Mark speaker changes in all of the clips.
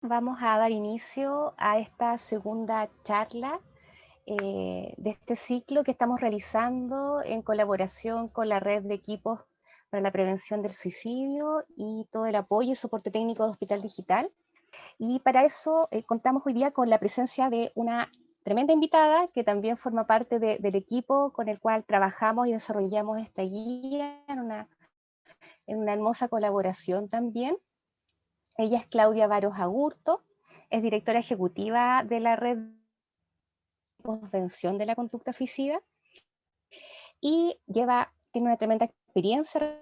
Speaker 1: Vamos a dar inicio a esta segunda charla de este ciclo que estamos realizando en colaboración con la red de equipos para la prevención del suicidio y todo el apoyo y soporte técnico de Hospital Digital. Y para eso contamos hoy día con la presencia de una tremenda invitada que también forma parte del equipo con el cual trabajamos y desarrollamos esta guía en una hermosa colaboración también. Ella es Claudia Varos Agurto, es directora ejecutiva de la red de prevención de la conducta suicida y tiene una tremenda experiencia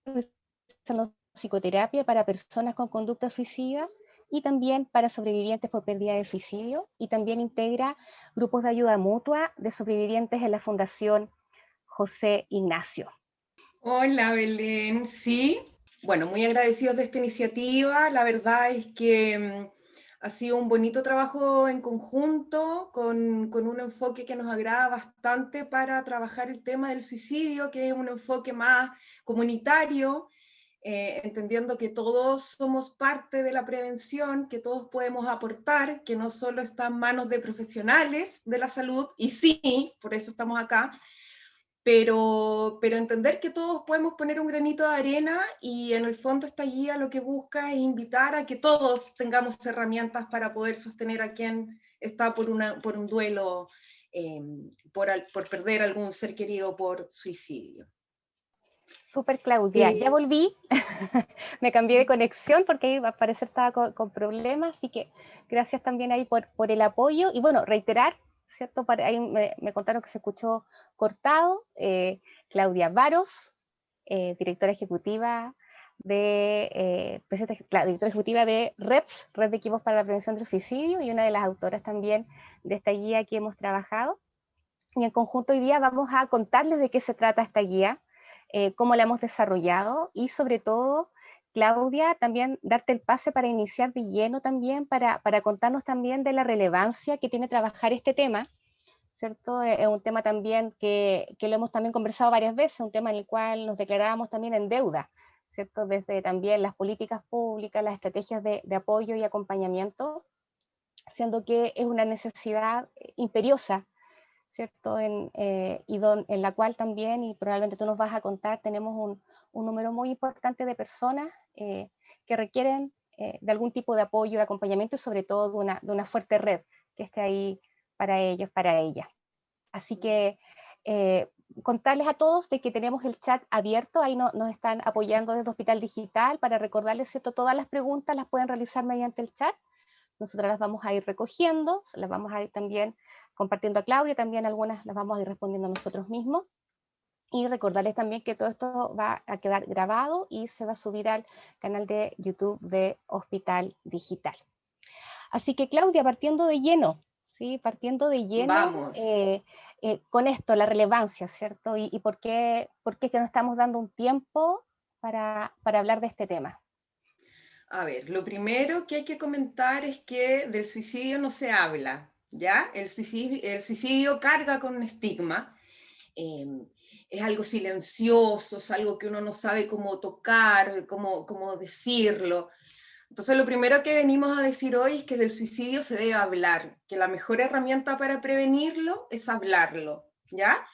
Speaker 1: realizando psicoterapia para personas con conducta suicida y también para sobrevivientes por pérdida de suicidio, y también integra grupos de ayuda mutua de sobrevivientes en la Fundación José Ignacio.
Speaker 2: Hola Belén, sí, bueno, muy agradecidos de esta iniciativa. La verdad es que ha sido un bonito trabajo en conjunto con un enfoque que nos agrada bastante para trabajar el tema del suicidio, que es un enfoque más comunitario, entendiendo que todos somos parte de la prevención, que todos podemos aportar, que no solo está en manos de profesionales de la salud, y sí, por eso estamos acá, pero entender que todos podemos poner un granito de arena, y en el fondo esta guía lo que busca es invitar a que todos tengamos herramientas para poder sostener a quien está por un duelo, por perder algún ser querido por suicidio.
Speaker 1: Super Claudia, ya
Speaker 2: Eh,
Speaker 1: volví, me cambié de conexión porque ahí al parecer estaba con problemas, así que gracias también ahí por el apoyo y bueno, reiterar, ¿cierto? Ahí me contaron que se escuchó cortado. Claudia Varos, directora ejecutiva directora ejecutiva de REPS, Red de Equipos para la Prevención del Suicidio, y una de las autoras también de esta guía que hemos trabajado. Y en conjunto hoy día vamos a contarles de qué se trata esta guía, cómo la hemos desarrollado y sobre todo, Claudia, también darte el pase para iniciar de lleno también, para contarnos también de la relevancia que tiene trabajar este tema, ¿cierto? Es un tema también que lo hemos también conversado varias veces, un tema en el cual nos declarábamos también en deuda, ¿cierto? Desde también las políticas públicas, las estrategias de apoyo y acompañamiento, siendo que es una necesidad imperiosa, ¿cierto? En la cual también, y probablemente tú nos vas a contar, tenemos un número muy importante de personas que requieren de algún tipo de apoyo, de acompañamiento y sobre todo de una fuerte red que esté ahí para ellos, para ellas. Así que eh, contarles a todos de que tenemos el chat abierto, ahí nos están apoyando desde Hospital Digital para recordarles, ¿cierto? Todas las preguntas las pueden realizar mediante el chat. Nosotras las vamos a ir recogiendo, las vamos a ir también compartiendo a Claudia, también algunas las vamos a ir respondiendo nosotros mismos. Y recordarles también que todo esto va a quedar grabado y se va a subir al canal de YouTube de Hospital Digital. Así que Claudia, partiendo de lleno, ¿sí? Partiendo de lleno
Speaker 2: Vamos.
Speaker 1: con esto, la relevancia, ¿cierto? Y por qué es que nos estamos dando un tiempo para hablar de este tema.
Speaker 2: A ver, lo primero que hay que comentar es que del suicidio no se habla, ¿ya? El suicidio carga con un estigma. eh, es algo silencioso, es algo que uno no sabe cómo tocar, cómo decirlo. Entonces, lo primero que venimos a decir hoy es que del suicidio se debe hablar, que la mejor herramienta para prevenirlo es hablarlo, ¿ya?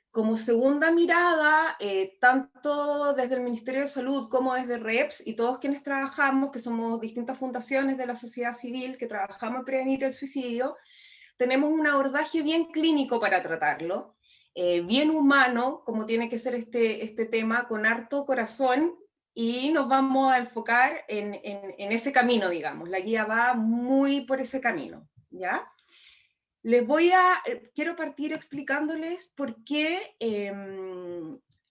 Speaker 2: Como segunda mirada, tanto desde el Ministerio de Salud como desde REPS y todos quienes trabajamos, que somos distintas fundaciones de la sociedad civil que trabajamos en prevenir el suicidio, tenemos un abordaje bien clínico para tratarlo, bien humano, como tiene que ser este tema, con harto corazón, y nos vamos a enfocar en ese camino, digamos. La guía va muy por ese camino, ¿ya? Quiero partir explicándoles por qué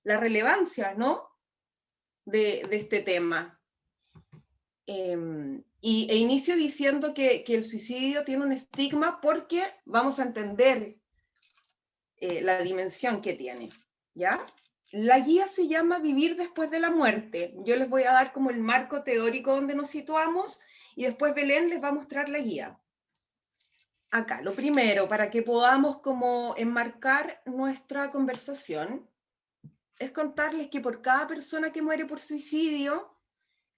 Speaker 2: la relevancia, ¿no? de este tema. E inicio diciendo que el suicidio tiene un estigma porque vamos a entender la dimensión que tiene, ¿ya? La guía se llama Vivir después de la muerte. Yo les voy a dar como el marco teórico donde nos situamos y después Belén les va a mostrar la guía. Acá, lo primero, para que podamos como enmarcar nuestra conversación, es contarles que por cada persona que muere por suicidio,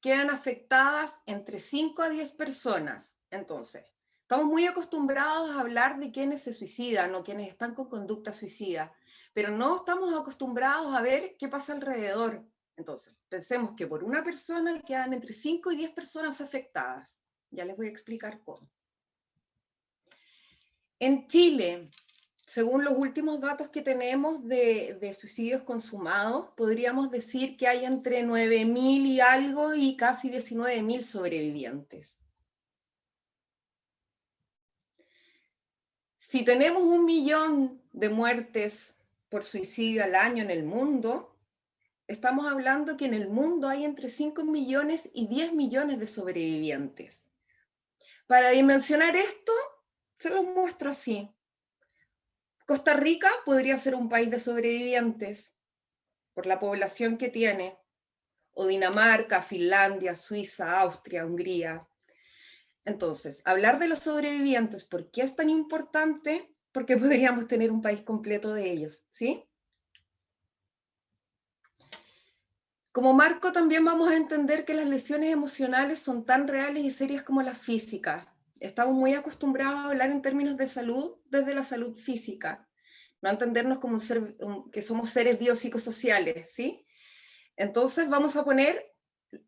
Speaker 2: quedan afectadas entre 5 a 10 personas. Entonces, estamos muy acostumbrados a hablar de quienes se suicidan o quienes están con conducta suicida, pero no estamos acostumbrados a ver qué pasa alrededor. Entonces, pensemos que por una persona quedan entre 5 y 10 personas afectadas. Ya les voy a explicar cómo. En Chile, según los últimos datos que tenemos de suicidios consumados, podríamos decir que hay entre 9.000 y algo y casi 19.000 sobrevivientes. Si tenemos 1 millón de muertes por suicidio al año en el mundo, estamos hablando que en el mundo hay entre 5 millones y 10 millones de sobrevivientes. Para dimensionar esto, se los muestro así. Costa Rica podría ser un país de sobrevivientes por la población que tiene, o Dinamarca, Finlandia, Suiza, Austria, Hungría. Entonces, hablar de los sobrevivientes, ¿por qué es tan importante? Porque podríamos tener un país completo de ellos, ¿sí? Como marco también vamos a entender que las lesiones emocionales son tan reales y serias como las físicas. Estamos muy acostumbrados a hablar en términos de salud desde la salud física, no entendernos como que somos seres biopsicosociales, ¿sí? Entonces vamos a poner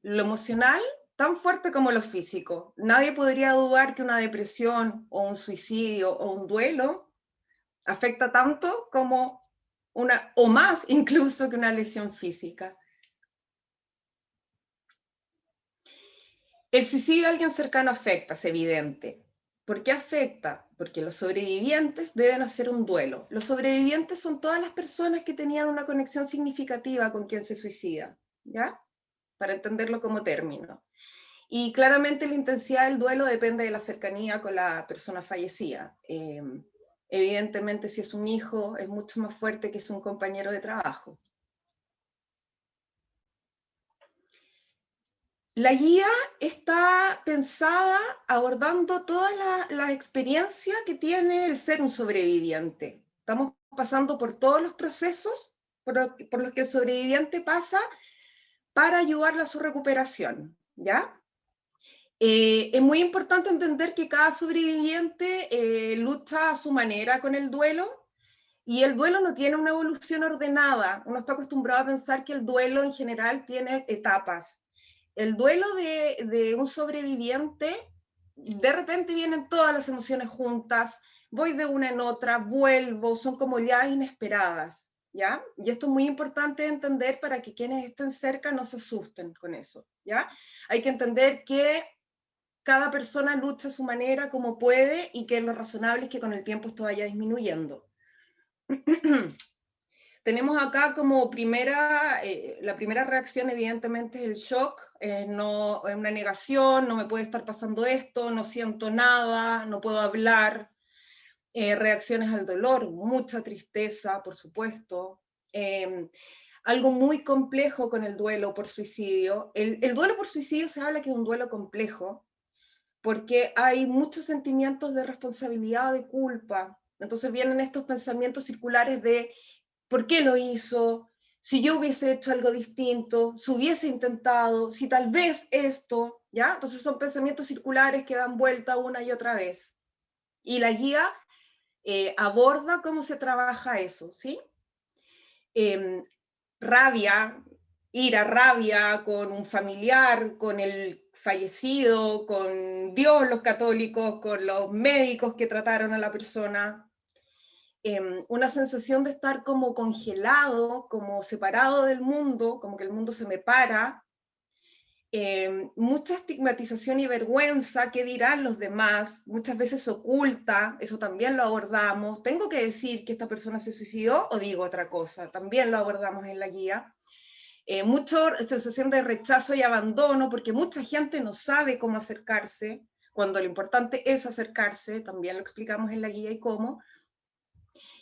Speaker 2: lo emocional tan fuerte como lo físico. Nadie podría dudar que una depresión o un suicidio o un duelo afecta tanto como o más incluso que una lesión física. El suicidio de alguien cercano afecta, es evidente. ¿Por qué afecta? Porque los sobrevivientes deben hacer un duelo. Los sobrevivientes son todas las personas que tenían una conexión significativa con quien se suicida, ¿ya? Para entenderlo como término. Y claramente la intensidad del duelo depende de la cercanía con la persona fallecida. Evidentemente, si es un hijo, es mucho más fuerte que si es un compañero de trabajo. La guía está pensada abordando todas las experiencias que tiene el ser un sobreviviente. Estamos pasando por todos los procesos por los que el sobreviviente pasa para ayudarle a su recuperación, ¿ya? Es muy importante entender que cada sobreviviente lucha a su manera con el duelo, y el duelo no tiene una evolución ordenada. Uno está acostumbrado a pensar que el duelo en general tiene etapas. El duelo de un sobreviviente, de repente vienen todas las emociones juntas, voy de una en otra, vuelvo, son como ya inesperadas, ¿ya? Y esto es muy importante de entender para que quienes estén cerca no se asusten con eso, ¿ya? Hay que entender que cada persona lucha a su manera como puede y que lo razonable es que con el tiempo esto vaya disminuyendo. Tenemos acá como la primera reacción evidentemente es el shock, no, es una negación, no me puede estar pasando esto, no siento nada, no puedo hablar. Reacciones al dolor, mucha tristeza, por supuesto. Algo muy complejo con el duelo por suicidio. El duelo por suicidio se habla que es un duelo complejo, porque hay muchos sentimientos de responsabilidad, de culpa. Entonces vienen estos pensamientos circulares de ¿por qué lo hizo? Si yo hubiese hecho algo distinto, si hubiese intentado, si tal vez esto, ¿ya? Entonces son pensamientos circulares que dan vuelta una y otra vez. Y la guía aborda cómo se trabaja eso, ¿sí? Rabia, rabia con un familiar, con el fallecido, con Dios, los católicos, con los médicos que trataron a la persona. Una sensación de estar como congelado, como separado del mundo, como que el mundo se me para. Mucha estigmatización y vergüenza, qué dirán los demás, muchas veces oculta, eso también lo abordamos. ¿Tengo que decir que esta persona se suicidó o digo otra cosa? También lo abordamos en la guía. Mucha sensación de rechazo y abandono, porque mucha gente no sabe cómo acercarse, cuando lo importante es acercarse, también lo explicamos en la guía y cómo.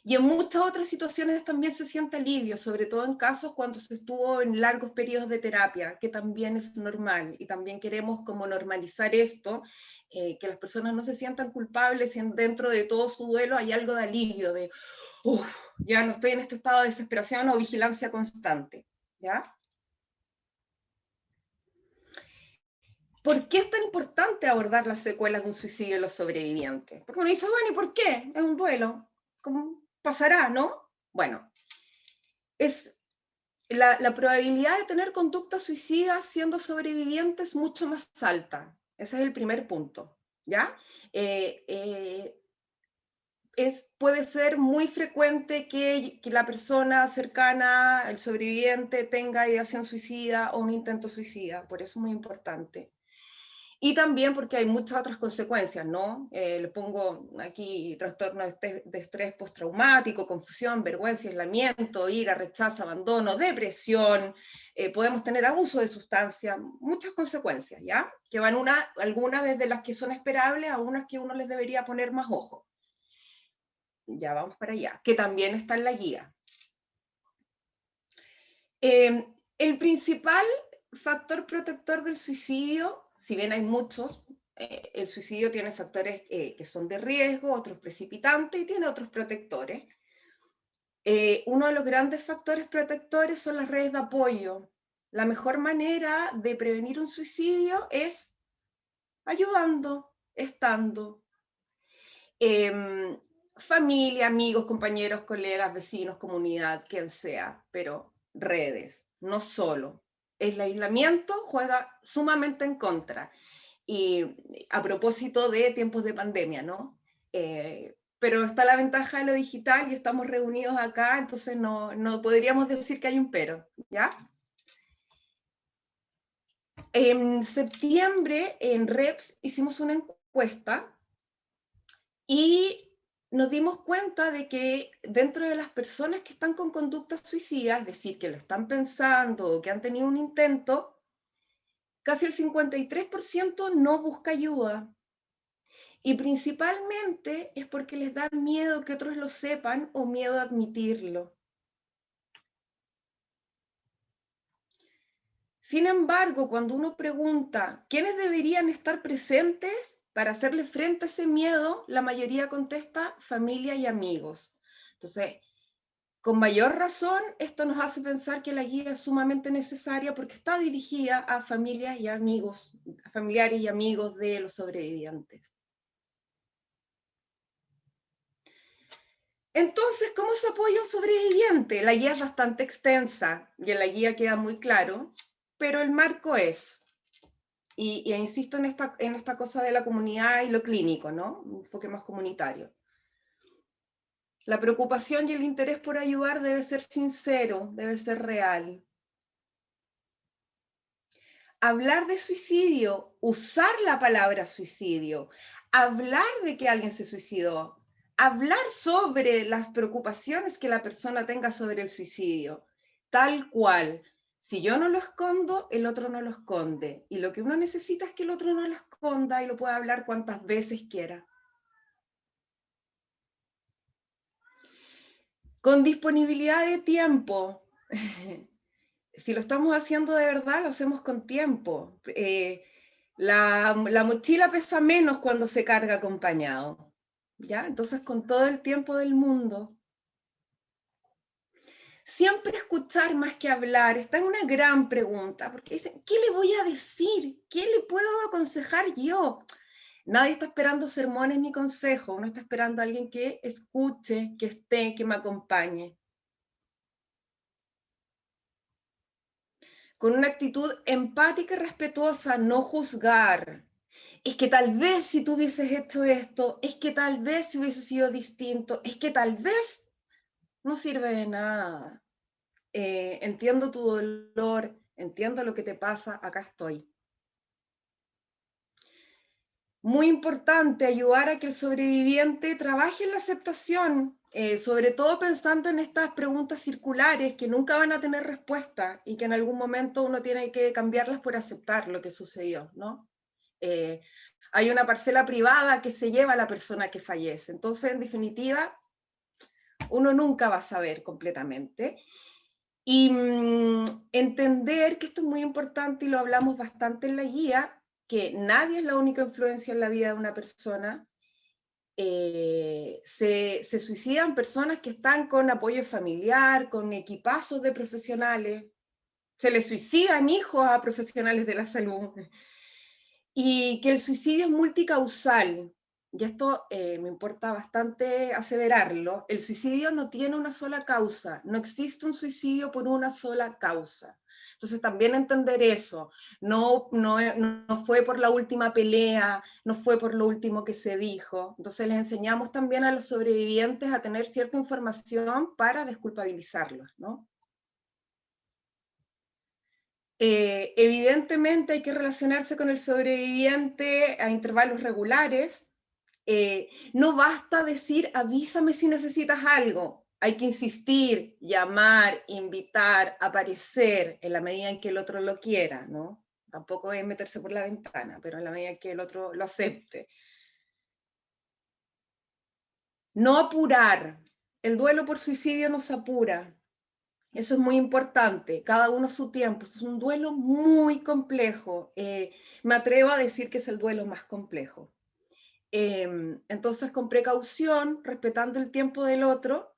Speaker 2: Y en muchas otras situaciones también se siente alivio, sobre todo en casos cuando se estuvo en largos periodos de terapia, que también es normal, y también queremos como normalizar esto, que las personas no se sientan culpables y dentro de todo su duelo hay algo de alivio, de, ya no estoy en este estado de desesperación o vigilancia constante, ¿ya? ¿Por qué es tan importante abordar las secuelas de un suicidio en los sobrevivientes? Porque uno dice, bueno, ¿y por qué? Es un duelo. ¿Cómo pasará, no? Bueno, es la probabilidad de tener conducta suicida siendo sobreviviente es mucho más alta. Ese es el primer punto, ¿ya? Puede ser muy frecuente que la persona cercana, el sobreviviente, tenga ideación suicida o un intento suicida, por eso es muy importante. Y también porque hay muchas otras consecuencias, ¿no? Le pongo aquí trastorno de estrés postraumático, confusión, vergüenza, aislamiento, ira, rechazo, abandono, depresión, podemos tener abuso de sustancias, muchas consecuencias, ¿ya? Que van algunas desde las que son esperables a unas que uno les debería poner más ojo. Ya vamos para allá, que también está en la guía. El principal factor protector del suicidio, si bien hay muchos, el suicidio tiene factores que son de riesgo, otros precipitantes y tiene otros protectores. Uno de los grandes factores protectores son las redes de apoyo. La mejor manera de prevenir un suicidio es ayudando, estando. Familia, amigos, compañeros, colegas, vecinos, comunidad, quien sea, pero redes, no solo. El aislamiento juega sumamente en contra. Y a propósito de tiempos de pandemia, ¿no? Pero está la ventaja de lo digital y estamos reunidos acá, entonces no podríamos decir que hay un pero, ¿ya? En septiembre, en REPS, hicimos una encuesta y nos dimos cuenta de que dentro de las personas que están con conductas suicidas, es decir, que lo están pensando o que han tenido un intento, casi el 53% no busca ayuda. Y principalmente es porque les da miedo que otros lo sepan o miedo a admitirlo. Sin embargo, cuando uno pregunta quiénes deberían estar presentes para hacerle frente a ese miedo, la mayoría contesta familia y amigos. Entonces, con mayor razón, esto nos hace pensar que la guía es sumamente necesaria porque está dirigida a familias y amigos, a familiares y amigos de los sobrevivientes. Entonces, ¿cómo se apoya un sobreviviente? La guía es bastante extensa y en la guía queda muy claro, pero el marco es, y insisto en esta cosa de la comunidad y lo clínico, ¿no? Un enfoque más comunitario. La preocupación y el interés por ayudar debe ser sincero, debe ser real. Hablar de suicidio, usar la palabra suicidio, hablar de que alguien se suicidó, hablar sobre las preocupaciones que la persona tenga sobre el suicidio, tal cual. Si yo no lo escondo, el otro no lo esconde. Y lo que uno necesita es que el otro no lo esconda y lo pueda hablar cuantas veces quiera. Con disponibilidad de tiempo. Si lo estamos haciendo de verdad, lo hacemos con tiempo. La mochila pesa menos cuando se carga acompañado, ¿ya? Entonces, con todo el tiempo del mundo. Siempre escuchar más que hablar. Esta es una gran pregunta, porque dicen, ¿qué le voy a decir? ¿Qué le puedo aconsejar yo? Nadie está esperando sermones ni consejos, uno está esperando a alguien que escuche, que esté, que me acompañe. Con una actitud empática y respetuosa, no juzgar. Es que tal vez si tú hubieses hecho esto, es que tal vez si hubiese sido distinto, es que tal vez no sirve de nada. Entiendo tu dolor, entiendo lo que te pasa, acá estoy. Muy importante ayudar a que el sobreviviente trabaje en la aceptación, sobre todo pensando en estas preguntas circulares que nunca van a tener respuesta y que en algún momento uno tiene que cambiarlas por aceptar lo que sucedió, ¿no? Hay una parcela privada que se lleva a la persona que fallece. Entonces, en definitiva, uno nunca va a saber completamente. Y entender que esto es muy importante y lo hablamos bastante en la guía, que nadie es la única influencia en la vida de una persona. Se suicidan personas que están con apoyo familiar, con equipazos de profesionales. Se les suicidan hijos a profesionales de la salud. y que el suicidio es multicausal. Y esto me importa bastante aseverarlo. El suicidio no tiene una sola causa, no existe un suicidio por una sola causa. Entonces también entender eso, no fue por la última pelea, no fue por lo último que se dijo. Entonces les enseñamos también a los sobrevivientes a tener cierta información para desculpabilizarlos, ¿no? Evidentemente hay que relacionarse con el sobreviviente a intervalos regulares. No basta decir avísame si necesitas algo. Hay que insistir, llamar, invitar, aparecer en la medida en que el otro lo quiera, ¿no? Tampoco es meterse por la ventana, pero en la medida en que el otro lo acepte. No apurar. El duelo por suicidio nos apura. Eso es muy importante, cada uno a su tiempo. Es un duelo muy complejo. Me atrevo a decir que es el duelo más complejo. Entonces, con precaución, respetando el tiempo del otro,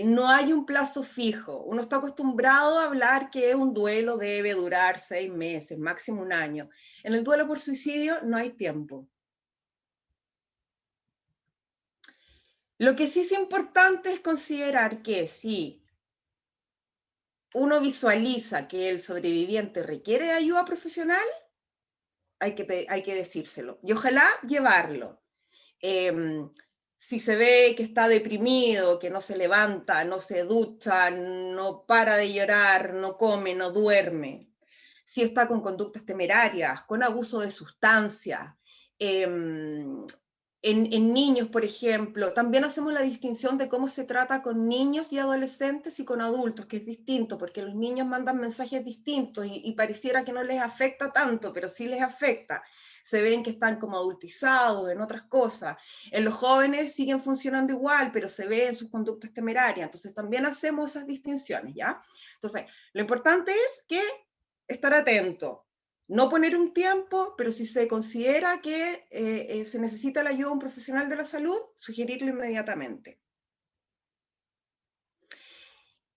Speaker 2: no hay un plazo fijo. Uno está acostumbrado a hablar que un duelo debe durar 6 meses, máximo un año. En el duelo por suicidio no hay tiempo. Lo que sí es importante es considerar que si uno visualiza que el sobreviviente requiere de ayuda profesional, hay que decírselo. Y ojalá llevarlo. Si se ve que está deprimido, que no se levanta, no se ducha, no para de llorar, no come, no duerme, si está con conductas temerarias, con abuso de sustancias, en niños, por ejemplo, también hacemos la distinción de cómo se trata con niños y adolescentes y con adultos, que es distinto, porque los niños mandan mensajes distintos y pareciera que no les afecta tanto, pero sí les afecta. Se ven que están como adultizados en otras cosas. En los jóvenes siguen funcionando igual, pero se ve en sus conductas temerarias. Entonces también hacemos esas distinciones, ¿ya? Entonces, lo importante es que estar atento. No poner un tiempo, pero si se considera que se necesita la ayuda de un profesional de la salud, sugerirlo inmediatamente.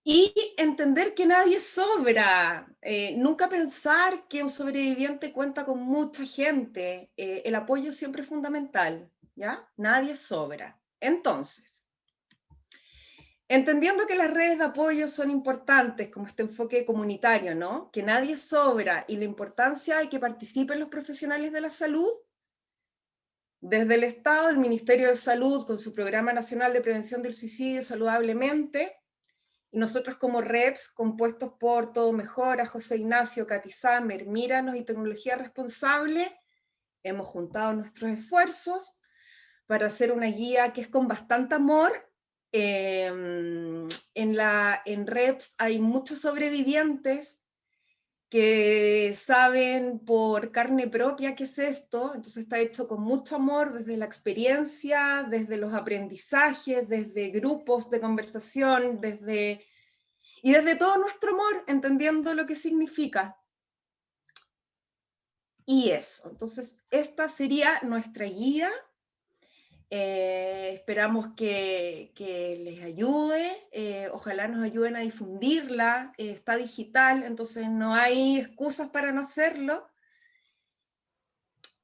Speaker 2: Y entender que nadie sobra. Nunca pensar que un sobreviviente cuenta con mucha gente. El apoyo siempre es fundamental, ¿ya? Nadie sobra. Entonces, entendiendo que las redes de apoyo son importantes, como este enfoque comunitario, ¿no? Que nadie sobra y la importancia de que participen los profesionales de la salud, desde el Estado, el Ministerio de Salud, con su Programa Nacional de Prevención del Suicidio Saludablemente, y nosotros como REPS, compuestos por Todo Mejora, José Ignacio, Katy Samer, Míranos y Tecnología Responsable, hemos juntado nuestros esfuerzos para hacer una guía que es con bastante amor. En REPS hay muchos sobrevivientes que saben por carne propia qué es esto, entonces está hecho con mucho amor desde la experiencia, desde los aprendizajes, desde grupos de conversación, y desde todo nuestro amor, entendiendo lo que significa. Y eso, entonces esta sería nuestra guía. Esperamos que les ayude, ojalá nos ayuden a difundirla, está digital, entonces no hay excusas para no hacerlo.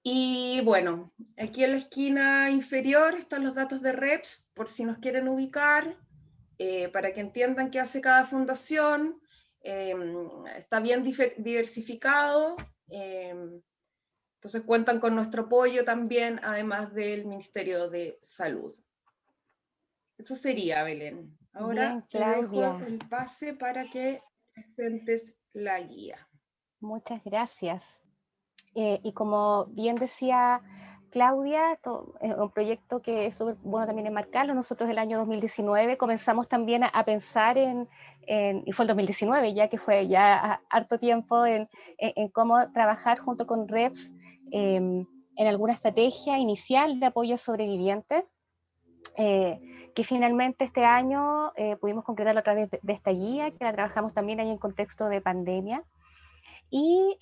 Speaker 2: Y bueno, aquí en la esquina inferior están los datos de REPS, por si nos quieren ubicar, para que entiendan qué hace cada fundación. Está bien diversificado, entonces cuentan con nuestro apoyo también, además del Ministerio de Salud. Eso sería, Belén.
Speaker 1: Bien,
Speaker 2: Ahora te dejo
Speaker 1: Claudia,
Speaker 2: el pase para que presentes la guía.
Speaker 1: muchas gracias. Y como bien decía Claudia, es un proyecto que es súper bueno también enmarcarlo. Nosotros el año 2019 comenzamos también a pensar y fue el 2019 ya que fue ya harto tiempo, en cómo trabajar junto con REPS en alguna estrategia inicial de apoyo a sobrevivientes, que finalmente este año pudimos concretarlo a través de esta guía, que la trabajamos también ahí en contexto de pandemia. Y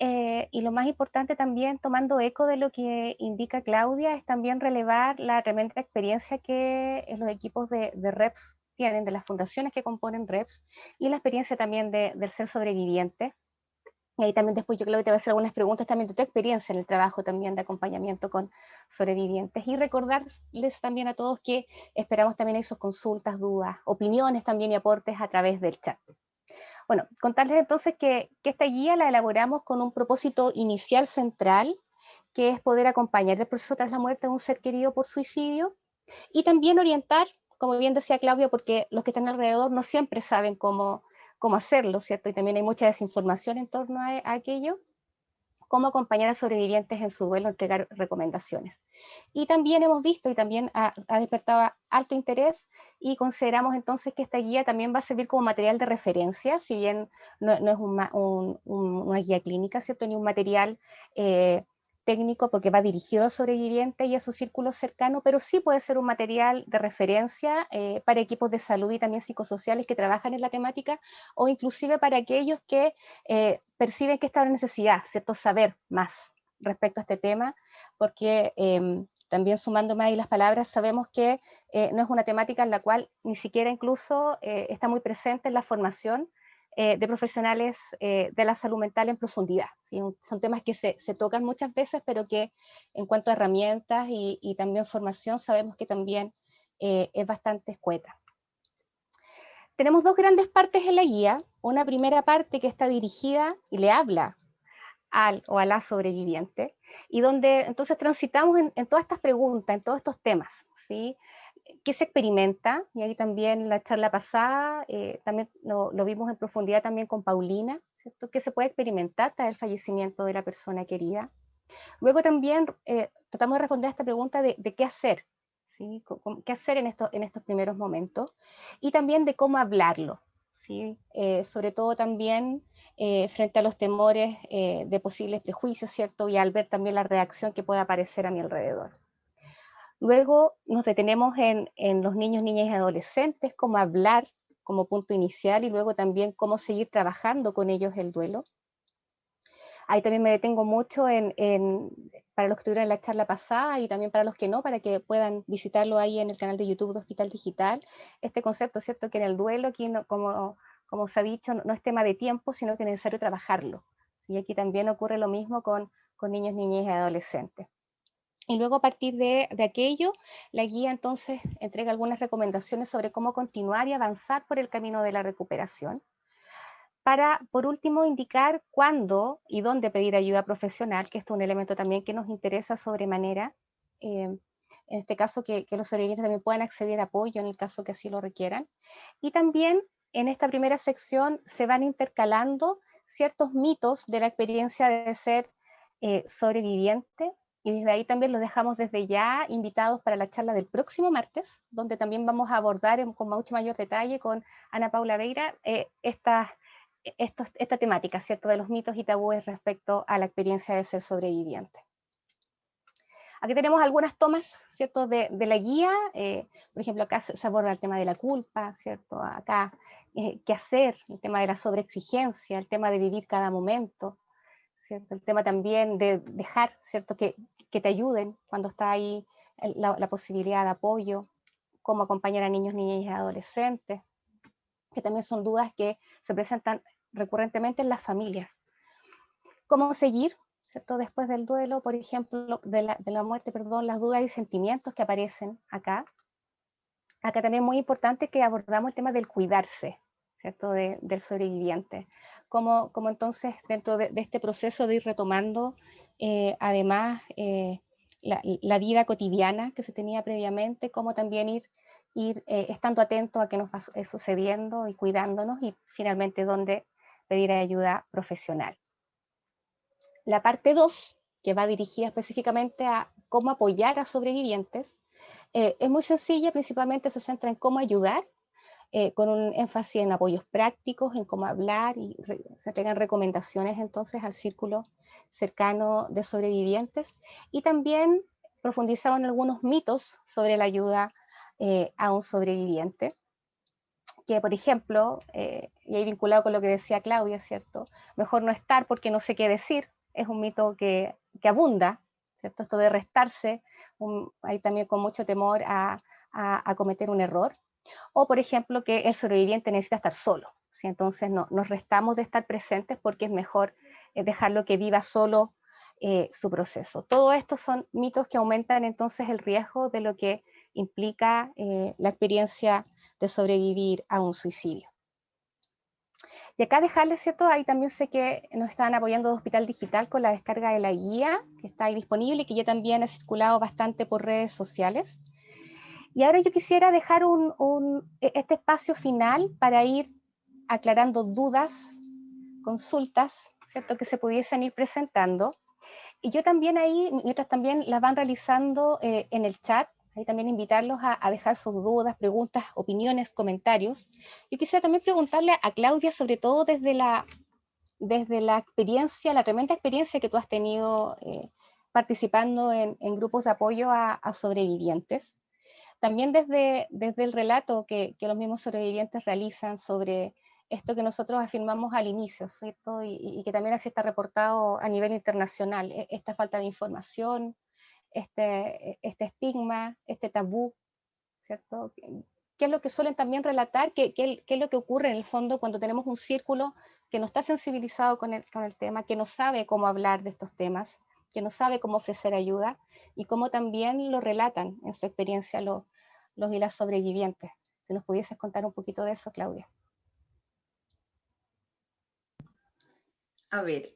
Speaker 1: lo más importante también, tomando eco de lo que indica Claudia, es también relevar la tremenda experiencia que los equipos de REPS tienen, de las fundaciones que componen REPS, y la experiencia también del ser sobreviviente. Y ahí también después yo creo que te voy a hacer algunas preguntas también de tu experiencia en el trabajo también de acompañamiento con sobrevivientes. Y recordarles también a todos que esperamos también ahí sus consultas, dudas, opiniones también y aportes a través del chat. Bueno, contarles entonces que esta guía la elaboramos con un propósito inicial central, que es poder acompañar el proceso tras la muerte de un ser querido por suicidio, y también orientar, como bien decía Claudia, porque los que están alrededor no siempre saben cómo hacerlo, ¿cierto? Y también hay mucha desinformación en torno a aquello, cómo acompañar a sobrevivientes en su duelo, entregar recomendaciones. Y también hemos visto y también ha despertado alto interés y consideramos entonces que esta guía también va a servir como material de referencia, si bien no es una guía clínica, ¿cierto? Ni un material técnico porque va dirigido al sobreviviente y a su círculo cercano, pero sí puede ser un material de referencia para equipos de salud y también psicosociales que trabajan en la temática, o inclusive para aquellos que perciben que está una necesidad, ¿cierto? Saber más respecto a este tema, porque también sumando más ahí las palabras, sabemos que no es una temática en la cual ni siquiera incluso está muy presente en la formación de profesionales de la salud mental en profundidad. ¿Sí? Son temas que se tocan muchas veces, pero que en cuanto a herramientas y también formación, sabemos que también es bastante escueta. Tenemos dos grandes partes en la guía. Una primera parte que está dirigida y le habla al o a la sobreviviente, y donde entonces transitamos en todas estas preguntas, en todos estos temas, ¿sí? ¿Qué se experimenta? Y ahí también la charla pasada, también lo vimos en profundidad también con Paulina, ¿cierto? ¿Qué se puede experimentar tras el fallecimiento de la persona querida? Luego también tratamos de responder a esta pregunta de qué hacer, ¿sí? ¿Qué hacer en estos primeros momentos? Y también de cómo hablarlo, ¿sí? Sobre todo también frente a los temores de posibles prejuicios, ¿cierto? Y al ver también la reacción que pueda aparecer a mi alrededor. Luego nos detenemos en los niños, niñas y adolescentes, cómo hablar como punto inicial y luego también cómo seguir trabajando con ellos el duelo. Ahí también me detengo mucho para los que estuvieron en la charla pasada y también para los que no, para que puedan visitarlo ahí en el canal de YouTube de Hospital Digital. Este concepto, ¿cierto? Que en el duelo, aquí no, como se ha dicho, no es tema de tiempo, sino que es necesario trabajarlo. Y aquí también ocurre lo mismo con niños, niñas y adolescentes. Y luego a partir de aquello, la guía entonces entrega algunas recomendaciones sobre cómo continuar y avanzar por el camino de la recuperación, para, por último, indicar cuándo y dónde pedir ayuda profesional, que esto es un elemento también que nos interesa sobremanera. En este caso, que los sobrevivientes también puedan acceder a apoyo en el caso que así lo requieran. Y también en esta primera sección se van intercalando ciertos mitos de la experiencia de ser sobreviviente, y desde ahí también los dejamos desde ya invitados para la charla del próximo martes, donde también vamos a abordar con mucho mayor detalle con Ana Paula Beira esta temática, ¿cierto?, de los mitos y tabúes respecto a la experiencia de ser sobreviviente. Aquí tenemos algunas tomas, ¿cierto?, de la guía. Por ejemplo, acá se aborda el tema de la culpa, ¿cierto? Acá, qué hacer, el tema de la sobreexigencia, el tema de vivir cada momento, ¿cierto? El tema también de dejar, ¿cierto?, que te ayuden cuando está ahí la posibilidad de apoyo, cómo acompañar a niños, niñas y adolescentes, que también son dudas que se presentan recurrentemente en las familias. ¿Cómo seguir, ¿cierto?, después del duelo, por ejemplo, de la muerte, perdón, las dudas y sentimientos que aparecen acá? Acá también es muy importante que abordamos el tema del cuidarse, ¿cierto?, del sobreviviente. Cómo entonces, dentro de este proceso de ir retomando, además, la vida cotidiana que se tenía previamente, cómo también ir estando atento a qué nos va sucediendo y cuidándonos, y finalmente dónde pedir ayuda profesional. La parte 2, que va dirigida específicamente a cómo apoyar a sobrevivientes, es muy sencilla, principalmente se centra en cómo ayudar, con un énfasis en apoyos prácticos, en cómo hablar, y se entregan recomendaciones entonces al círculo cercano de sobrevivientes, y también profundizamos en algunos mitos sobre la ayuda a un sobreviviente, que por ejemplo, y ahí vinculado con lo que decía Claudia, ¿cierto? Mejor no estar porque no sé qué decir, es un mito que abunda, ¿cierto? Esto de restarse, hay también con mucho temor a cometer un error. O por ejemplo, que el sobreviviente necesita estar solo, ¿sí? Entonces nos restamos de estar presentes porque es mejor dejarlo que viva solo su proceso. Todo esto son mitos que aumentan entonces el riesgo de lo que implica la experiencia de sobrevivir a un suicidio. Y acá dejarles, ¿cierto? Ahí también sé que nos están apoyando de Hospital Digital con la descarga de la guía, que está ahí disponible y que ya también ha circulado bastante por redes sociales. Y ahora yo quisiera dejar este espacio final para ir aclarando dudas, consultas, ¿cierto? Que se pudiesen ir presentando. Y yo también ahí, mientras también las van realizando en el chat, ahí también invitarlos a dejar sus dudas, preguntas, opiniones, comentarios. Yo quisiera también preguntarle a Claudia, sobre todo desde la experiencia, la tremenda experiencia que tú has tenido participando en grupos de apoyo a sobrevivientes. También desde el relato que los mismos sobrevivientes realizan sobre esto que nosotros afirmamos al inicio, ¿cierto? Y que también así está reportado a nivel internacional, esta falta de información, este estigma, este tabú, ¿cierto? ¿Qué es lo que suelen también relatar? ¿Qué es lo que ocurre en el fondo cuando tenemos un círculo que no está sensibilizado con el tema, que no sabe cómo hablar de estos temas, que no sabe cómo ofrecer ayuda, y cómo también lo relatan en su experiencia los y las sobrevivientes? Si nos pudieses contar un poquito de eso, Claudia.
Speaker 2: A ver,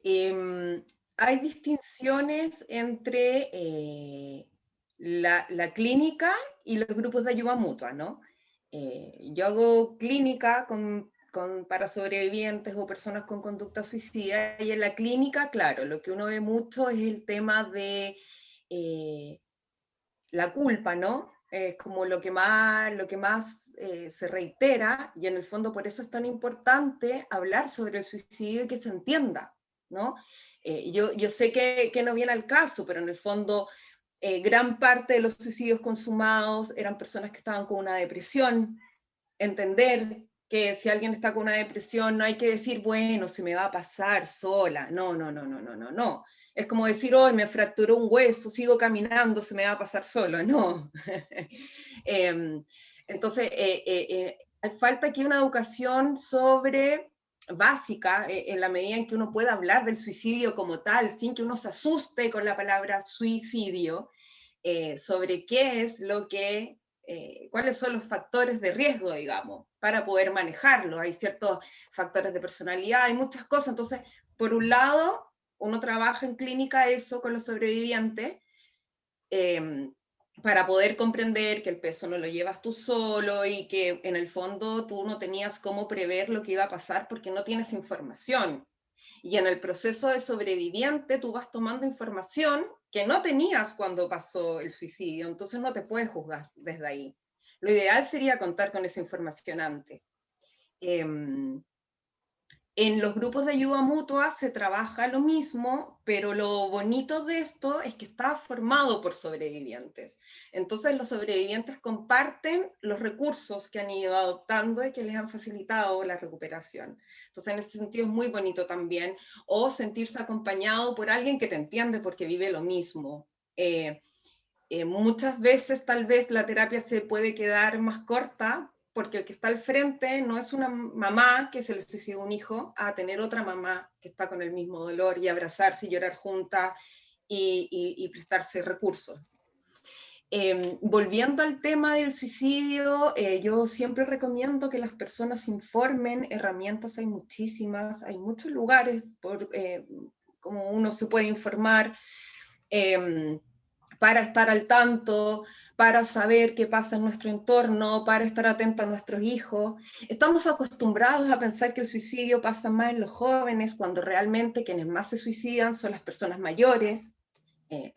Speaker 2: hay distinciones entre la clínica y los grupos de ayuda mutua, ¿no? Yo hago clínica para sobrevivientes o personas con conducta suicida, y en la clínica, claro, lo que uno ve mucho es el tema de la culpa, ¿no? Es como lo que más se reitera, y en el fondo por eso es tan importante hablar sobre el suicidio y que se entienda, ¿no? Yo sé que no viene al caso, pero en el fondo gran parte de los suicidios consumados eran personas que estaban con una depresión. Entender que si alguien está con una depresión no hay que decir, bueno, se me va a pasar sola. No, no, no, no, no, no, no. Es como decir, hoy me fracturó un hueso, sigo caminando, se me va a pasar solo. No. Entonces, falta aquí una educación sobre básica, en la medida en que uno pueda hablar del suicidio como tal, sin que uno se asuste con la palabra suicidio, sobre qué es lo que cuáles son los factores de riesgo, digamos, para poder manejarlo. Hay ciertos factores de personalidad, hay muchas cosas. Entonces, por un lado, uno trabaja en clínica eso con los sobrevivientes, para poder comprender que el peso no lo llevas tú solo y que en el fondo tú no tenías cómo prever lo que iba a pasar porque no tienes información. Y en el proceso de sobreviviente tú vas tomando información que no tenías cuando pasó el suicidio, entonces no te puedes juzgar desde ahí. Lo ideal sería contar con esa información antes. En los grupos de ayuda mutua se trabaja lo mismo, pero lo bonito de esto es que está formado por sobrevivientes. Entonces los sobrevivientes comparten los recursos que han ido adoptando y que les han facilitado la recuperación. Entonces en ese sentido es muy bonito también, o sentirse acompañado por alguien que te entiende porque vive lo mismo. Muchas veces tal vez la terapia se puede quedar más corta porque el que está al frente no es una mamá que se le suicidó un hijo, a tener otra mamá que está con el mismo dolor y abrazarse y llorar juntas y prestarse recursos. Volviendo al tema del suicidio, yo siempre recomiendo que las personas se informen. Herramientas hay muchísimas, hay muchos lugares como uno se puede informar. Para estar al tanto, para saber qué pasa en nuestro entorno, para estar atento a nuestros hijos. Estamos acostumbrados a pensar que el suicidio pasa más en los jóvenes, cuando realmente quienes más se suicidan son las personas mayores,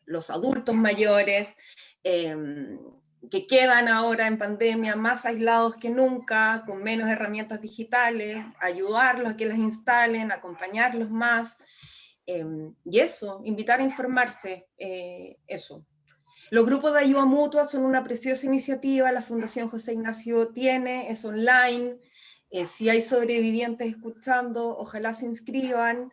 Speaker 2: los adultos mayores, que quedan ahora en pandemia más aislados que nunca, con menos herramientas digitales, ayudarlos a que las instalen, acompañarlos más. Y eso, invitar a informarse, eso. Los grupos de ayuda mutua son una preciosa iniciativa, la Fundación José Ignacio tiene, es online. Si hay sobrevivientes escuchando, ojalá se inscriban.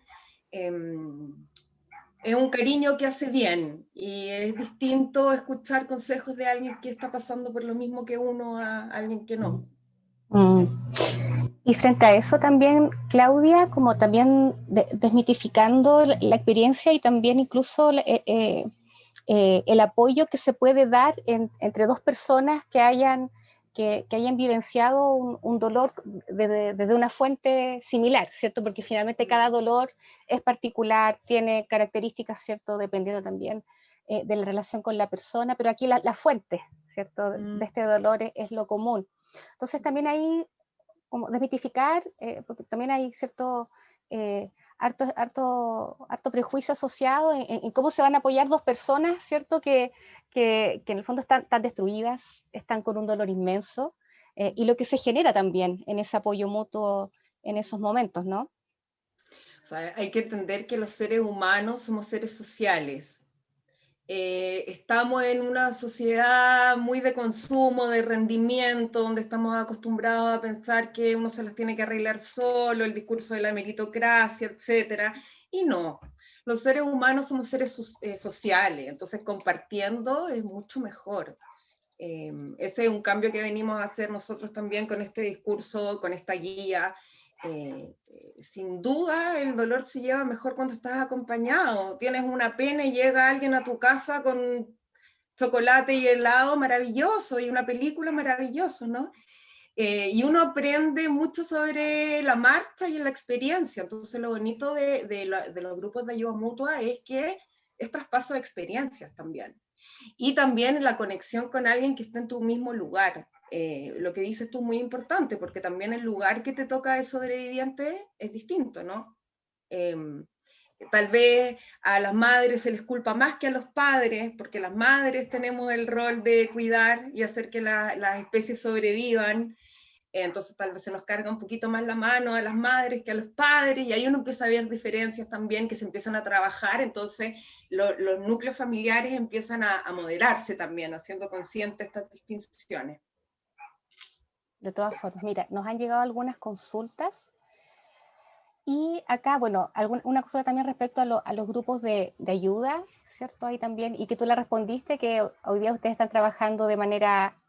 Speaker 2: Es un cariño que hace bien, y es distinto escuchar consejos de alguien que está pasando por lo mismo que uno a alguien que no.
Speaker 1: Mm. Y frente a eso también, Claudia, como también desmitificando la experiencia y también incluso el apoyo que se puede dar entre dos personas que hayan vivenciado un dolor desde una fuente similar, ¿cierto? Porque finalmente cada dolor es particular, tiene características, ¿cierto? Dependiendo también de la relación con la persona, pero aquí la fuente, ¿cierto? De este dolor es lo común. Entonces también ahí como desmitificar, porque también hay cierto harto prejuicio asociado en cómo se van a apoyar dos personas, ¿cierto? Que en el fondo están destruidas, están con un dolor inmenso, y lo que se genera también en ese apoyo mutuo en esos momentos, ¿no?
Speaker 2: O sea, hay que entender que los seres humanos somos seres sociales. Estamos en una sociedad muy de consumo, de rendimiento, donde estamos acostumbrados a pensar que uno se las tiene que arreglar solo, el discurso de la meritocracia, etcétera, y no. Los seres humanos somos seres sociales, entonces compartiendo es mucho mejor. Ese es un cambio que venimos a hacer nosotros también con este discurso, con esta guía. Sin duda el dolor se lleva mejor cuando estás acompañado. Tienes una pena y llega alguien a tu casa con chocolate y helado maravilloso y una película maravilloso, ¿no? Y uno aprende mucho sobre la marcha y la experiencia. Entonces lo bonito de los grupos de ayuda mutua es que es traspaso de experiencias también. Y también la conexión con alguien que está en tu mismo lugar. Lo que dices tú es muy importante, porque también el lugar que te toca de sobreviviente es distinto, ¿no? Eh, Tal vez a las madres se les culpa más que a los padres, porque las madres tenemos el rol de cuidar y hacer que las especies sobrevivan. Entonces tal vez se nos carga un poquito más la mano a las madres que a los padres, y ahí uno empieza a ver diferencias también que se empiezan a trabajar, entonces los núcleos familiares empiezan a moderarse también, haciendo conscientes estas distinciones.
Speaker 1: De todas formas, mira, nos han llegado algunas consultas. Y acá, bueno, una cosa también respecto a los grupos de ayuda, ¿cierto? Ahí también, y que tú le respondiste que hoy día ustedes están trabajando de manera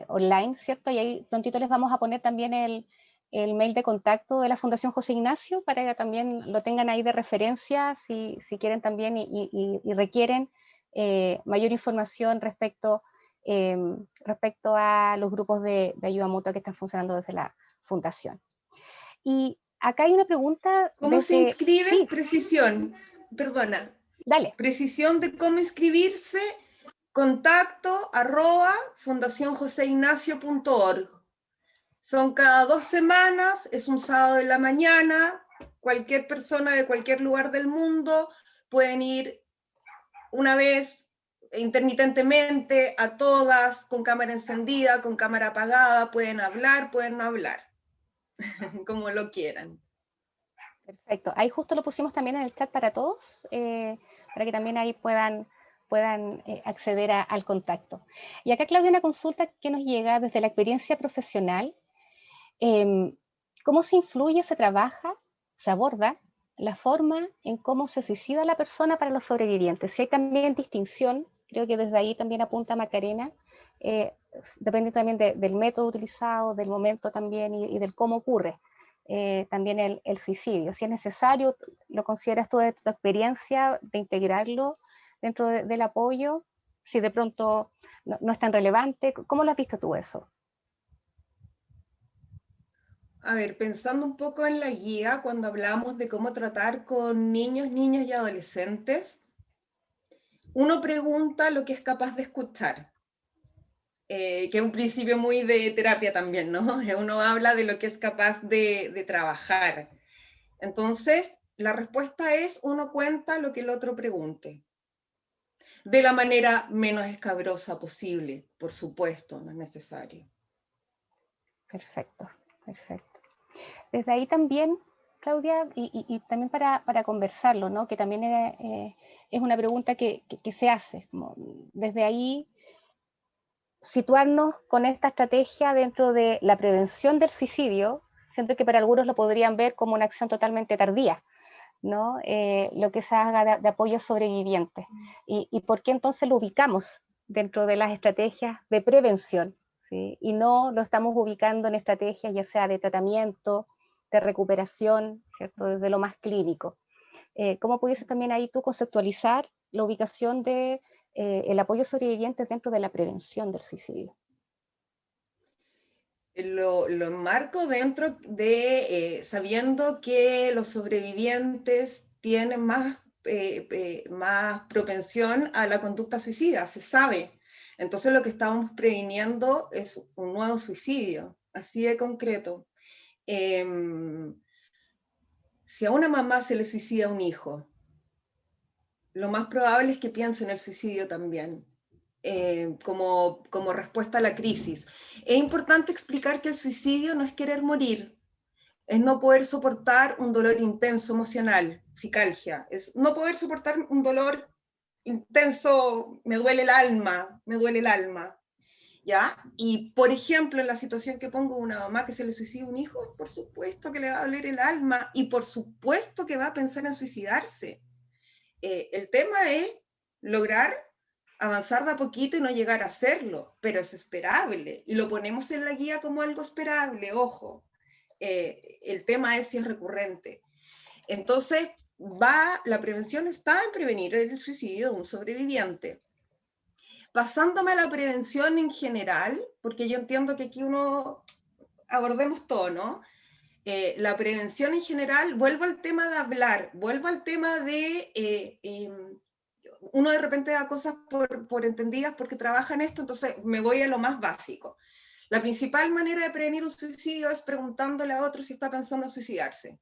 Speaker 1: online, ¿cierto? Y ahí prontito les vamos a poner también el mail de contacto de la Fundación José Ignacio para que también lo tengan ahí de referencia si quieren también y requieren mayor información eh, respecto a los grupos de ayuda mutua que están funcionando desde la Fundación. Y acá hay una pregunta
Speaker 2: ¿Cómo se
Speaker 1: desde...
Speaker 2: inscriben?
Speaker 1: Sí,
Speaker 2: Precisión, perdona.
Speaker 1: dale.
Speaker 2: Precisión de cómo inscribirse, contacto@fundacionjoseignacio.org. Son cada 2 semanas, es un sábado en la mañana, cualquier persona de cualquier lugar del mundo pueden ir una vez intermitentemente, a todas, con cámara encendida, con cámara apagada, pueden hablar, pueden no hablar, como lo quieran.
Speaker 1: Perfecto. Ahí justo lo pusimos también en el chat para todos, para que también ahí puedan acceder al contacto. Y acá, Claudia, una consulta que nos llega desde la experiencia profesional. Eh, ¿Cómo se influye, se trabaja, se aborda la forma en cómo se suicida la persona para los sobrevivientes? Si hay también distinción, creo que desde ahí también apunta Macarena, eh, depende también del método utilizado, del momento también y del cómo ocurre. También el suicidio. Si es necesario, ¿lo consideras tú de tu experiencia de integrarlo dentro del apoyo? Si de pronto no es tan relevante, ¿cómo lo has visto tú eso?
Speaker 2: A ver, pensando un poco en la guía, cuando hablamos de cómo tratar con niños, niñas y adolescentes, uno pregunta lo que es capaz de escuchar, que es un principio muy de terapia también, ¿no? Uno habla de lo que es capaz de trabajar. Entonces, la respuesta es, uno cuenta lo que el otro pregunte, de la manera menos escabrosa posible, por supuesto, no es necesario.
Speaker 1: Perfecto, perfecto. Desde ahí también, Claudia, y también para conversarlo, ¿no? Que también es una pregunta que se hace. Como desde ahí, situarnos con esta estrategia dentro de la prevención del suicidio, siento que para algunos lo podrían ver como una acción totalmente tardía, ¿no? Lo que se haga de apoyo a sobrevivientes. ¿Y por qué entonces lo ubicamos dentro de las estrategias de prevención? ¿sí? Y no lo estamos ubicando en estrategias ya sea de tratamiento, de recuperación, ¿cierto? Desde lo más clínico. ¿Cómo pudiese también ahí tú conceptualizar la ubicación de el apoyo a sobrevivientes dentro de la prevención del suicidio?
Speaker 2: Lo enmarco dentro de sabiendo que los sobrevivientes tienen más propensión a la conducta suicida, se sabe. Entonces lo que estamos previniendo es un nuevo suicidio, así de concreto. Si a una mamá se le suicida un hijo, lo más probable es que piense en el suicidio también, como respuesta a la crisis. Es importante explicar que el suicidio no es querer morir, es no poder soportar un dolor intenso emocional, psicalgia, es no poder soportar un dolor intenso, me duele el alma, ¿ya? Y, por ejemplo, en la situación que pongo, una mamá que se le suicida un hijo, por supuesto que le va a doler el alma y por supuesto que va a pensar en suicidarse. El tema es lograr avanzar de a poquito y no llegar a hacerlo, pero es esperable y lo ponemos en la guía como algo esperable, ojo. El tema es si es recurrente. Entonces, la prevención está en prevenir el suicidio de un sobreviviente. Pasándome a la prevención en general, porque yo entiendo que aquí uno abordemos todo, ¿no? La prevención en general, vuelvo al tema de hablar, vuelvo al tema de uno de repente da cosas por entendidas porque trabaja en esto, entonces me voy a lo más básico. La principal manera de prevenir un suicidio es preguntándole a otro si está pensando en suicidarse.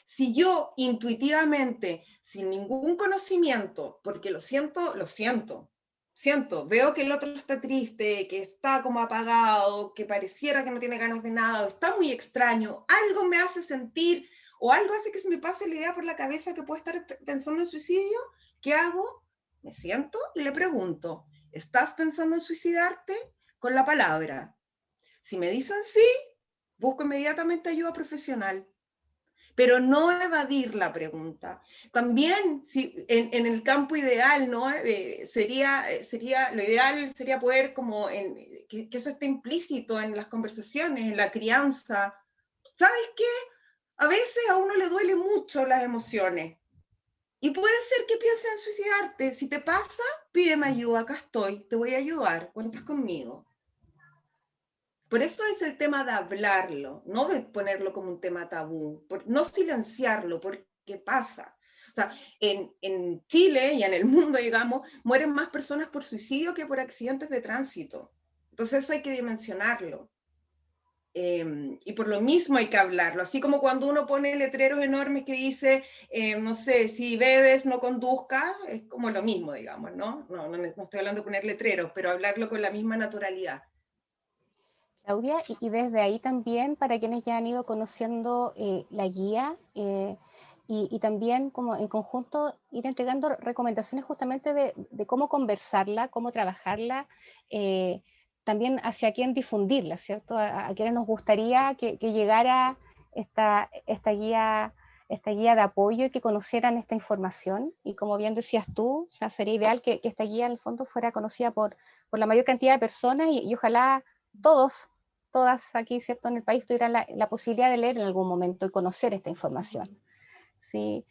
Speaker 2: Si yo intuitivamente, sin ningún conocimiento, porque siento, veo que el otro está triste, que está como apagado, que pareciera que no tiene ganas de nada, o está muy extraño, algo me hace sentir, o algo hace que se me pase la idea por la cabeza que puede estar pensando en suicidio, ¿qué hago? Me siento y le pregunto, ¿estás pensando en suicidarte? Con la palabra. Si me dicen sí, busco inmediatamente ayuda profesional, pero no evadir la pregunta. También, si, en el campo ideal, ¿no? Lo ideal sería poder que eso esté implícito en las conversaciones, en la crianza. ¿Sabes qué? A veces a uno le duele mucho las emociones y puede ser que pienses en suicidarte. Si te pasa, pídeme ayuda, acá estoy, te voy a ayudar, cuentas conmigo. Por eso es el tema de hablarlo, no de ponerlo como un tema tabú, no silenciarlo, porque pasa. O sea, en Chile y en el mundo, digamos, mueren más personas por suicidio que por accidentes de tránsito. Entonces eso hay que dimensionarlo. Y por lo mismo hay que hablarlo, así como cuando uno pone letreros enormes que dice, no sé, si bebes no conduzca, es como lo mismo, digamos, ¿no? No estoy hablando de poner letreros, pero hablarlo con la misma naturalidad.
Speaker 1: Claudia, y desde ahí también, para quienes ya han ido conociendo la guía, y también como en conjunto ir entregando recomendaciones justamente de cómo conversarla, cómo trabajarla, también hacia quién difundirla, ¿cierto? A quienes nos gustaría que llegara esta guía de apoyo y que conocieran esta información. Y como bien decías tú, o sea, sería ideal que esta guía en el fondo fuera conocida por la mayor cantidad de personas y ojalá todos, todas aquí, ¿cierto?, en el país tuvieran la posibilidad de leer en algún momento y conocer esta información. ¿Sí?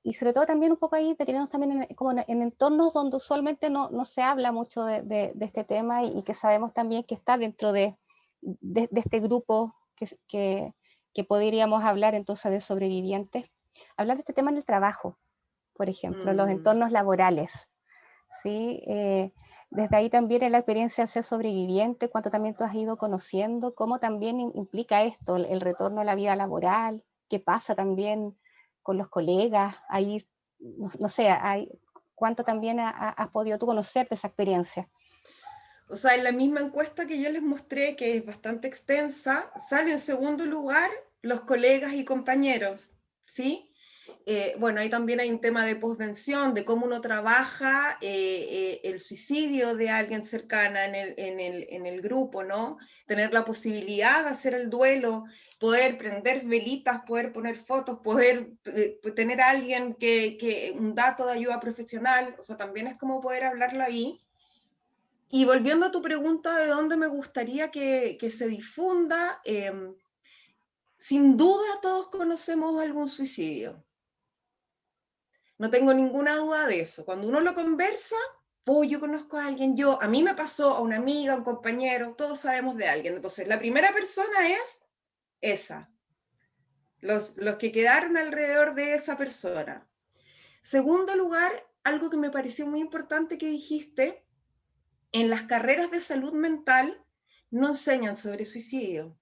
Speaker 1: Y sobre todo también un poco ahí deteniéndonos también como en entornos donde usualmente no se habla mucho de este tema y que sabemos también que está dentro de este grupo que podríamos hablar entonces de sobrevivientes. Hablar de este tema en el trabajo, por ejemplo, en los entornos laborales. ¿Sí? Desde ahí también en la experiencia de ser sobreviviente, cuánto también tú has ido conociendo, cómo también implica esto, el retorno a la vida laboral, qué pasa también con los colegas, ahí, no sé, cuánto también has podido tú conocer de esa experiencia.
Speaker 2: O sea, en la misma encuesta que yo les mostré, que es bastante extensa, sale en segundo lugar los colegas y compañeros, ¿sí? Bueno, ahí también hay un tema de posvención, de cómo uno trabaja el suicidio de alguien cercana en el grupo, ¿no? Tener la posibilidad de hacer el duelo, poder prender velitas, poder poner fotos, poder tener a alguien un dato de ayuda profesional, o sea, también es como poder hablarlo ahí. Y volviendo a tu pregunta de dónde me gustaría que se difunda, sin duda todos conocemos algún suicidio. No tengo ninguna duda de eso. Cuando uno lo conversa, oh, yo conozco a alguien, a mí me pasó, a una amiga, a un compañero, todos sabemos de alguien. Entonces, la primera persona es esa, los que quedaron alrededor de esa persona. Segundo lugar, algo que me pareció muy importante que dijiste, en las carreras de salud mental no enseñan sobre suicidio.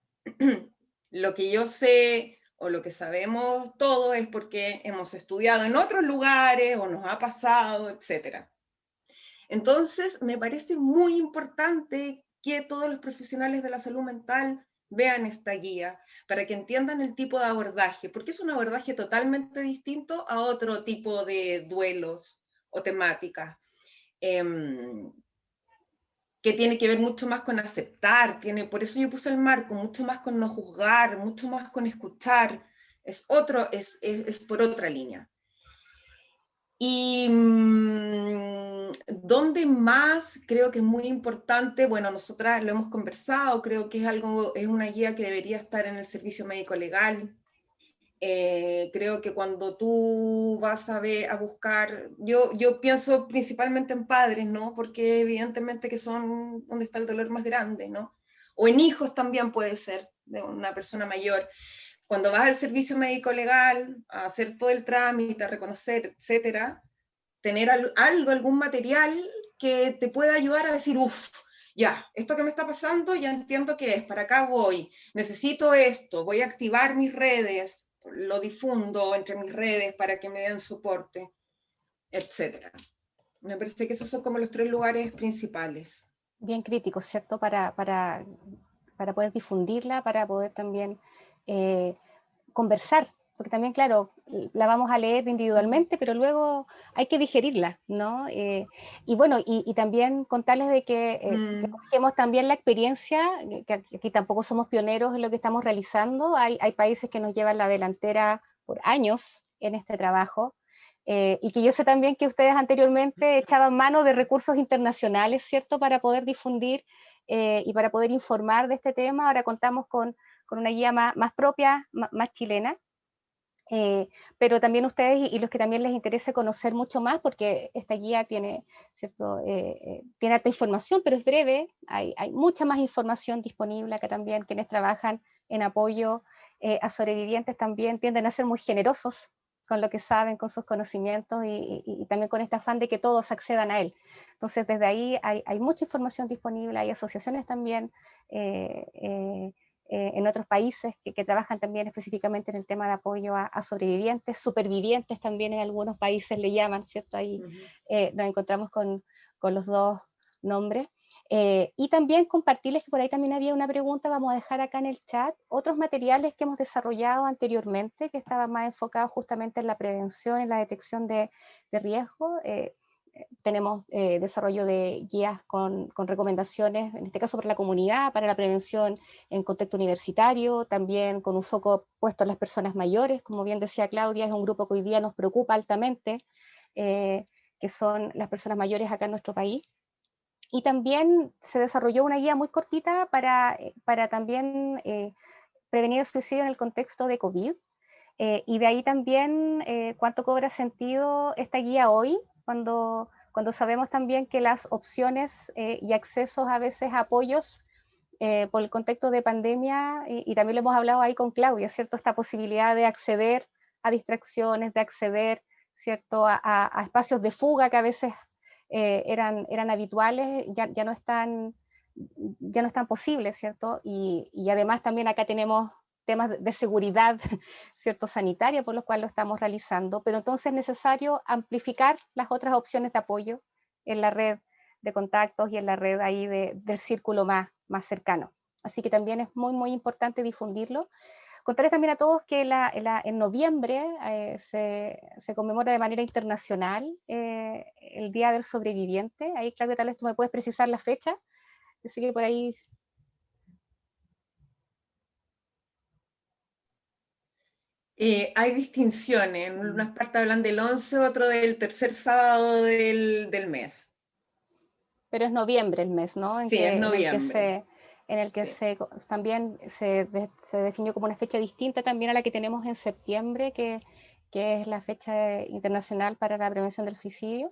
Speaker 2: Lo que yo sé o lo que sabemos todos es porque hemos estudiado en otros lugares o nos ha pasado, etc. Entonces, me parece muy importante que todos los profesionales de la salud mental vean esta guía para que entiendan el tipo de abordaje, porque es un abordaje totalmente distinto a otro tipo de duelos o temáticas. Que tiene que ver mucho más con aceptar, por eso yo puse el marco, mucho más con no juzgar, mucho más con escuchar, es por otra línea. Y donde más creo que es muy importante, bueno, nosotras lo hemos conversado, creo que es una guía que debería estar en el servicio médico legal. Creo que cuando tú vas a buscar, yo pienso principalmente en padres, ¿no? Porque evidentemente que son donde está el dolor más grande, ¿no? O en hijos también puede ser, de una persona mayor. Cuando vas al servicio médico legal, a hacer todo el trámite, a reconocer, etcétera, tener algún material que te pueda ayudar a decir, uff, ya, esto que me está pasando, ya entiendo qué es, para acá voy, necesito esto, voy a activar mis redes, lo difundo entre mis redes para que me den soporte, etcétera. Me parece que esos son como los 3 lugares principales.
Speaker 1: Bien críticos, ¿cierto? Para poder difundirla, para poder también conversar, porque también, claro, la vamos a leer individualmente, pero luego hay que digerirla, ¿no? Y bueno, y también contarles de que recogemos también la experiencia, que aquí tampoco somos pioneros en lo que estamos realizando, hay países que nos llevan la delantera por años en este trabajo, y que yo sé también que ustedes anteriormente echaban mano de recursos internacionales, ¿cierto?, para poder difundir y para poder informar de este tema. Ahora contamos con una guía más propia, más chilena, pero también ustedes y los que también les interese conocer mucho más, porque esta guía tiene, ¿cierto? Tiene harta información, pero es breve, hay mucha más información disponible acá también. Quienes trabajan en apoyo a sobrevivientes también tienden a ser muy generosos con lo que saben, con sus conocimientos y también con este afán de que todos accedan a él. Entonces, desde ahí hay mucha información disponible, hay asociaciones también en otros países que trabajan también específicamente en el tema de apoyo a sobrevivientes, supervivientes también en algunos países le llaman, ¿cierto? Ahí nos encontramos con los dos nombres. Y también compartirles que por ahí también había una pregunta, vamos a dejar acá en el chat, otros materiales que hemos desarrollado anteriormente, que estaban más enfocados justamente en la prevención, en la detección de riesgo. Tenemos desarrollo de guías con recomendaciones, en este caso para la comunidad, para la prevención en contexto universitario, también con un foco puesto en las personas mayores, como bien decía Claudia, es un grupo que hoy día nos preocupa altamente, que son las personas mayores acá en nuestro país. Y también se desarrolló una guía muy cortita para también prevenir el suicidio en el contexto de COVID. Y de ahí también cuánto cobra sentido esta guía hoy, cuando sabemos también que las opciones y accesos a veces a apoyos por el contexto de pandemia, y también lo hemos hablado ahí con Claudia, ¿cierto? Esta posibilidad de acceder a distracciones, de acceder, ¿cierto? A espacios de fuga que a veces eran habituales, ya no están posibles, ¿cierto? Y además también acá tenemos temas de seguridad, ¿cierto? Sanitaria, por lo cual lo estamos realizando, pero entonces es necesario amplificar las otras opciones de apoyo en la red de contactos y en la red ahí del círculo más cercano. Así que también es muy, muy importante difundirlo. Contarles también a todos que en noviembre se conmemora de manera internacional el Día del Sobreviviente. Ahí, Claudia, tal vez tú me puedes precisar la fecha. Así que por ahí...
Speaker 2: Hay distinciones, en unas partes hablan del 11, otro del tercer sábado del mes.
Speaker 1: Pero es noviembre el mes, ¿no?
Speaker 2: Sí, es noviembre.
Speaker 1: En el que
Speaker 2: Sí.
Speaker 1: también se definió como una fecha distinta también a la que tenemos en septiembre, que es la fecha internacional para la prevención del suicidio.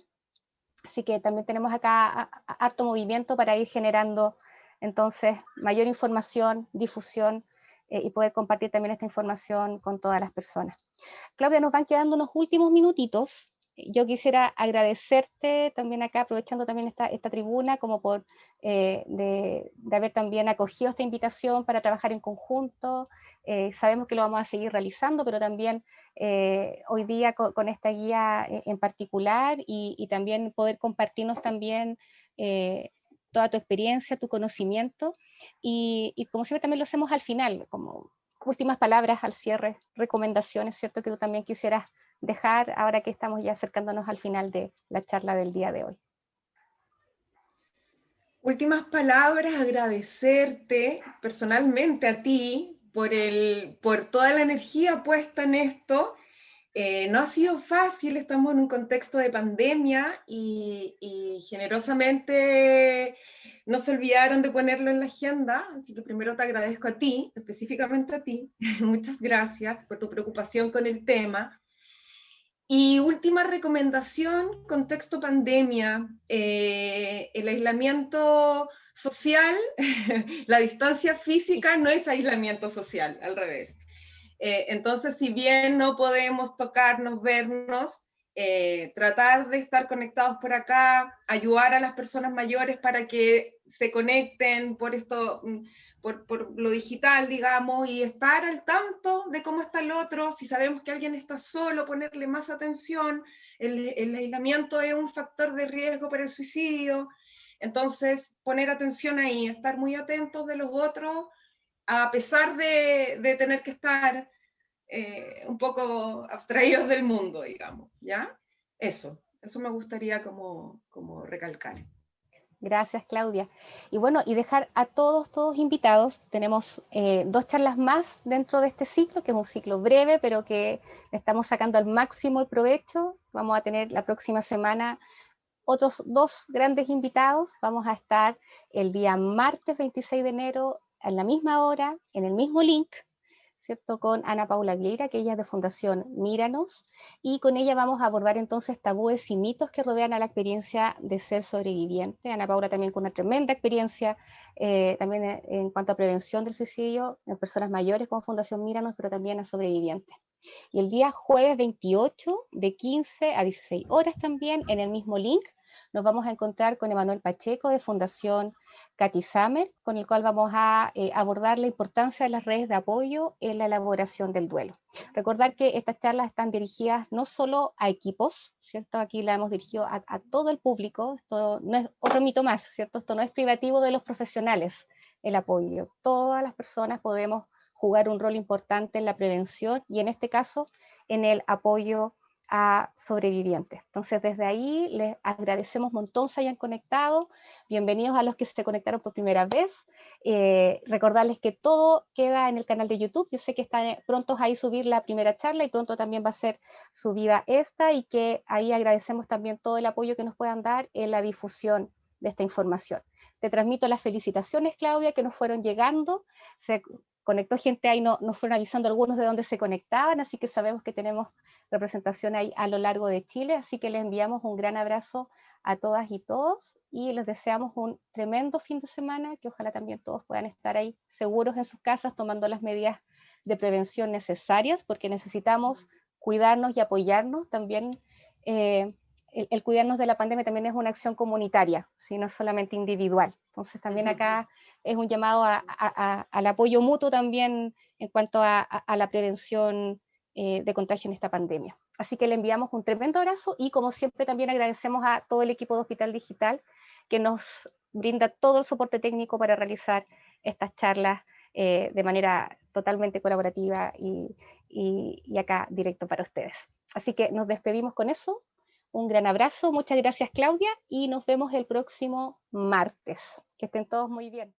Speaker 1: Así que también tenemos acá harto movimiento para ir generando entonces mayor información, difusión y poder compartir también esta información con todas las personas. Claudia, nos van quedando unos últimos minutitos. Yo quisiera agradecerte también acá, aprovechando también esta tribuna, como por de haber también acogido esta invitación para trabajar en conjunto. Sabemos que lo vamos a seguir realizando, pero también hoy día con esta guía en particular y también poder compartirnos también toda tu experiencia, tu conocimiento. Y como siempre también lo hacemos al final, como últimas palabras al cierre, recomendaciones, ¿cierto? Que tú también quisieras dejar ahora que estamos ya acercándonos al final de la charla del día de hoy.
Speaker 2: Últimas palabras, agradecerte personalmente a ti por toda la energía puesta en esto. No ha sido fácil, estamos en un contexto de pandemia y generosamente no se olvidaron de ponerlo en la agenda, así que primero te agradezco a ti, específicamente a ti. Muchas gracias por tu preocupación con el tema. Y última recomendación, contexto pandemia, el aislamiento social, la distancia física no es aislamiento social, al revés. Entonces, si bien no podemos tocarnos, vernos, tratar de estar conectados por acá, ayudar a las personas mayores para que se conecten por esto, por lo digital, digamos, y estar al tanto de cómo está el otro. Si sabemos que alguien está solo, ponerle más atención. El aislamiento es un factor de riesgo para el suicidio. Entonces, poner atención ahí, estar muy atentos de los otros, a pesar de tener que estar un poco abstraídos del mundo, digamos, ¿ya? Eso me gustaría como recalcar.
Speaker 1: Gracias, Claudia. Y bueno, y dejar a todos invitados. Tenemos 2 charlas más dentro de este ciclo, que es un ciclo breve, pero que le estamos sacando al máximo el provecho. Vamos a tener la próxima semana otros 2 grandes invitados. Vamos a estar el día martes 26 de enero a la misma hora, en el mismo link, ¿cierto? Con Ana Paula Vieira, que ella es de Fundación Míranos, y con ella vamos a abordar entonces tabúes y mitos que rodean a la experiencia de ser sobreviviente. Ana Paula también con una tremenda experiencia, también en cuanto a prevención del suicidio en personas mayores con Fundación Míranos, pero también a sobrevivientes. Y el día jueves 28, de 15 a 16 horas también, en el mismo link, nos vamos a encontrar con Emanuel Pacheco de Fundación Katy Samer, con el cual vamos a abordar la importancia de las redes de apoyo en la elaboración del duelo. Recordar que estas charlas están dirigidas no solo a equipos, ¿cierto? Aquí la hemos dirigido a todo el público. Esto no es otro mito más, ¿cierto? Esto no es privativo de los profesionales, el apoyo. Todas las personas podemos jugar un rol importante en la prevención y en este caso en el apoyo a sobrevivientes. Entonces desde ahí les agradecemos un montón se hayan conectado, bienvenidos a los que se conectaron por primera vez, recordarles que todo queda en el canal de YouTube, yo sé que están prontos ahí subir la primera charla y pronto también va a ser subida esta y que ahí agradecemos también todo el apoyo que nos puedan dar en la difusión de esta información. Te transmito las felicitaciones, Claudia, que nos fueron llegando, se conectó gente ahí, nos fueron avisando algunos de dónde se conectaban, así que sabemos que tenemos representación ahí a lo largo de Chile, así que les enviamos un gran abrazo a todas y todos y les deseamos un tremendo fin de semana, que ojalá también todos puedan estar ahí seguros en sus casas tomando las medidas de prevención necesarias, porque necesitamos cuidarnos y apoyarnos también. El cuidarnos de la pandemia también es una acción comunitaria, ¿sí? No solamente individual. Entonces también acá es un llamado al apoyo mutuo también en cuanto a la prevención de contagio en esta pandemia. Así que le enviamos un tremendo abrazo y como siempre también agradecemos a todo el equipo de Hospital Digital que nos brinda todo el soporte técnico para realizar estas charlas de manera totalmente colaborativa y acá directo para ustedes. Así que nos despedimos con eso. Un gran abrazo, muchas gracias Claudia y nos vemos el próximo martes. Que estén todos muy bien.